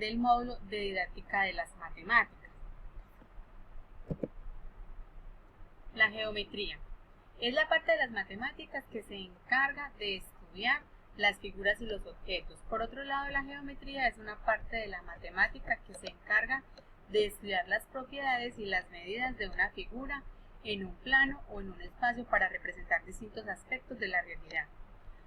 del módulo de didáctica de las matemáticas. La geometría es la parte de las matemáticas que se encarga de estudiar las figuras y los objetos. Por otro lado, la geometría es una parte de la matemática que se encarga de estudiar las propiedades y las medidas de una figura en un plano o en un espacio para representar distintos aspectos de la realidad.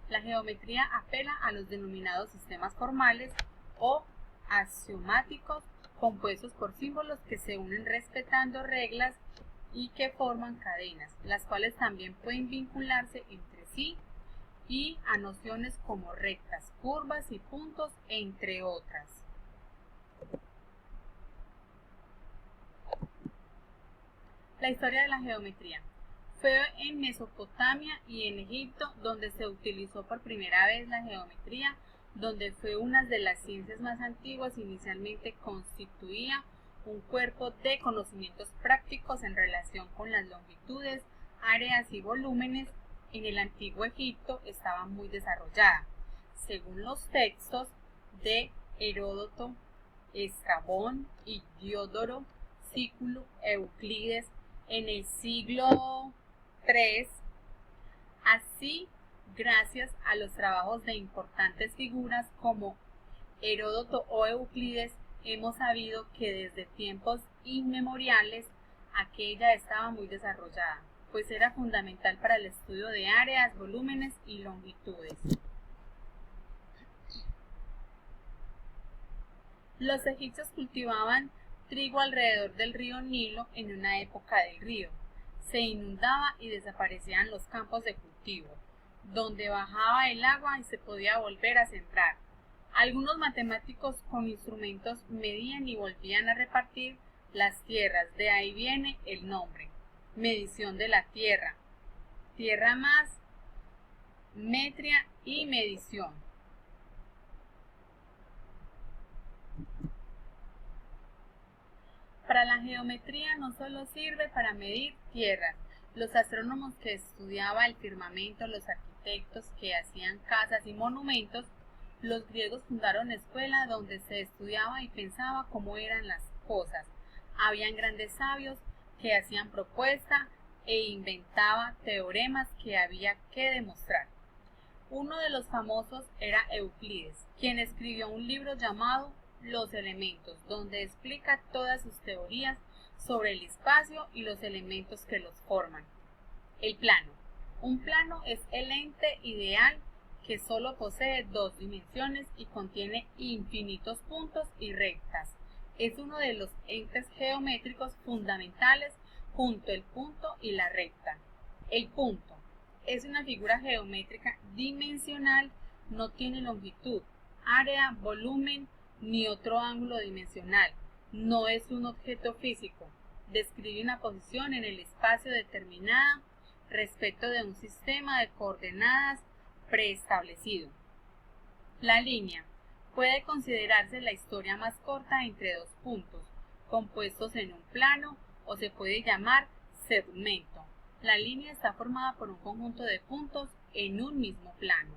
La geometría apela a los denominados sistemas formales o axiomáticos compuestos por símbolos que se unen respetando reglas y que forman cadenas, las cuales también pueden vincularse entre sí y a nociones como rectas, curvas y puntos, entre otras. La historia de la geometría. Fue en Mesopotamia y en Egipto donde se utilizó por primera vez la geometría, donde fue una de las ciencias más antiguas. Inicialmente constituía un cuerpo de conocimientos prácticos en relación con las longitudes, áreas y volúmenes. En el antiguo Egipto estaba muy desarrollada. Según los textos de Heródoto, Estrabón y Diodoro Sículo, Euclides, en el siglo III, así gracias a los trabajos de importantes figuras como Heródoto o Euclides, hemos sabido que desde tiempos inmemoriales aquella estaba muy desarrollada, pues era fundamental para el estudio de áreas, volúmenes y longitudes. Los egipcios cultivaban trigo alrededor del río Nilo en una época del río. Se inundaba y desaparecían los campos de cultivo, donde bajaba el agua y se podía volver a sembrar. Algunos matemáticos con instrumentos medían y volvían a repartir las tierras, de ahí viene el nombre, medición de la tierra, tierra más, metria y medición. Para la geometría no solo sirve para medir tierras. Los astrónomos que estudiaban el firmamento, los arquitectos que hacían casas y monumentos, los griegos fundaron escuelas donde se estudiaba y pensaba cómo eran las cosas. Habían grandes sabios que hacían propuestas e inventaban teoremas que había que demostrar. Uno de los famosos era Euclides, quien escribió un libro llamado Los elementos, donde explica todas sus teorías sobre el espacio y los elementos que los forman. El plano. Un plano es el ente ideal que solo posee dos dimensiones y contiene infinitos puntos y rectas. Es uno de los entes geométricos fundamentales junto al punto y la recta. El punto es una figura geométrica dimensional, no tiene longitud, área, volumen, ni otro ángulo dimensional. No es un objeto físico. Describe una posición en el espacio determinada respecto de un sistema de coordenadas preestablecido. La línea puede considerarse la historia más corta entre dos puntos compuestos en un plano, o se puede llamar segmento. La línea está formada por un conjunto de puntos en un mismo plano.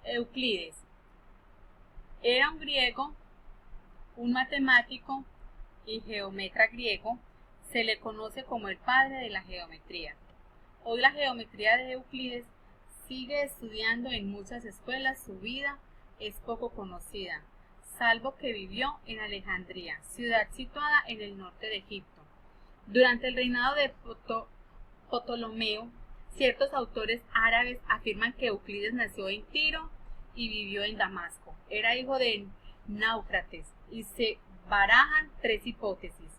Euclides era un griego, un matemático y geómetra griego. Se le conoce como el padre de la geometría. Hoy la geometría de Euclides sigue estudiando en muchas escuelas. Su vida es poco conocida, salvo que vivió en Alejandría, ciudad situada en el norte de Egipto. Durante el reinado de Ptolomeo, ciertos autores árabes afirman que Euclides nació en Tiro y vivió en Damasco. Era hijo de Náucrates y se barajan tres hipótesis.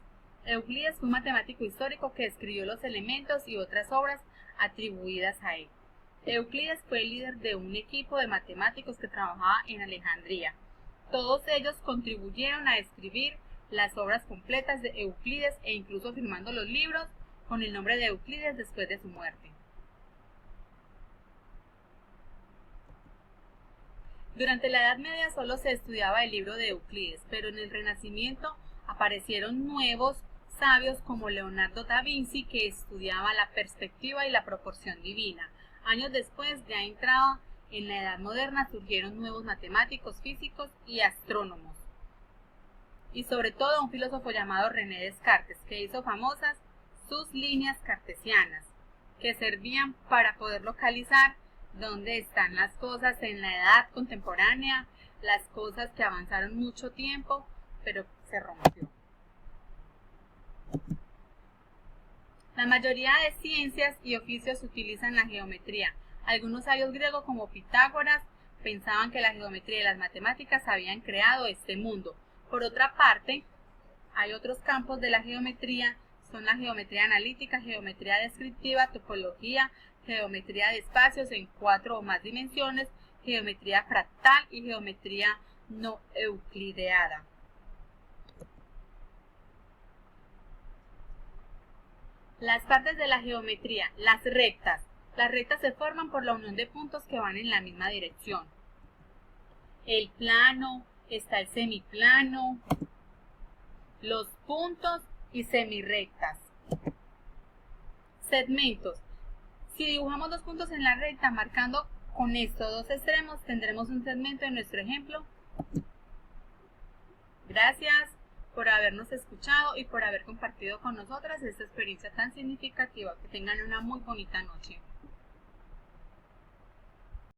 Euclides fue un matemático histórico que escribió los elementos y otras obras atribuidas a él. Euclides fue el líder de un equipo de matemáticos que trabajaba en Alejandría. Todos ellos contribuyeron a escribir las obras completas de Euclides e incluso firmando los libros con el nombre de Euclides después de su muerte. Durante la Edad Media solo se estudiaba el libro de Euclides, pero en el Renacimiento aparecieron nuevos sabios como Leonardo da Vinci, que estudiaba la perspectiva y la proporción divina. Años después ya entraba En la Edad Moderna surgieron nuevos matemáticos, físicos y astrónomos. Y sobre todo un filósofo llamado René Descartes, que hizo famosas sus líneas cartesianas, que servían para poder localizar dónde están las cosas en la edad contemporánea, las cosas que avanzaron mucho tiempo, pero se rompió. La mayoría de ciencias y oficios utilizan la geometría. Algunos sabios griegos como Pitágoras pensaban que la geometría y las matemáticas habían creado este mundo. Por otra parte, hay otros campos de la geometría, son la geometría analítica, geometría descriptiva, topología, geometría de espacios en 4 o más dimensiones, geometría fractal y geometría no euclideada. Las partes de la geometría, las rectas. Las rectas se forman por la unión de puntos que van en la misma dirección. El plano, está el semiplano, los puntos y semirrectas. Segmentos. Si dibujamos 2 puntos en la recta marcando con estos 2 extremos, tendremos un segmento en nuestro ejemplo. Gracias por habernos escuchado y por haber compartido con nosotras esta experiencia tan significativa. Que tengan una muy bonita noche.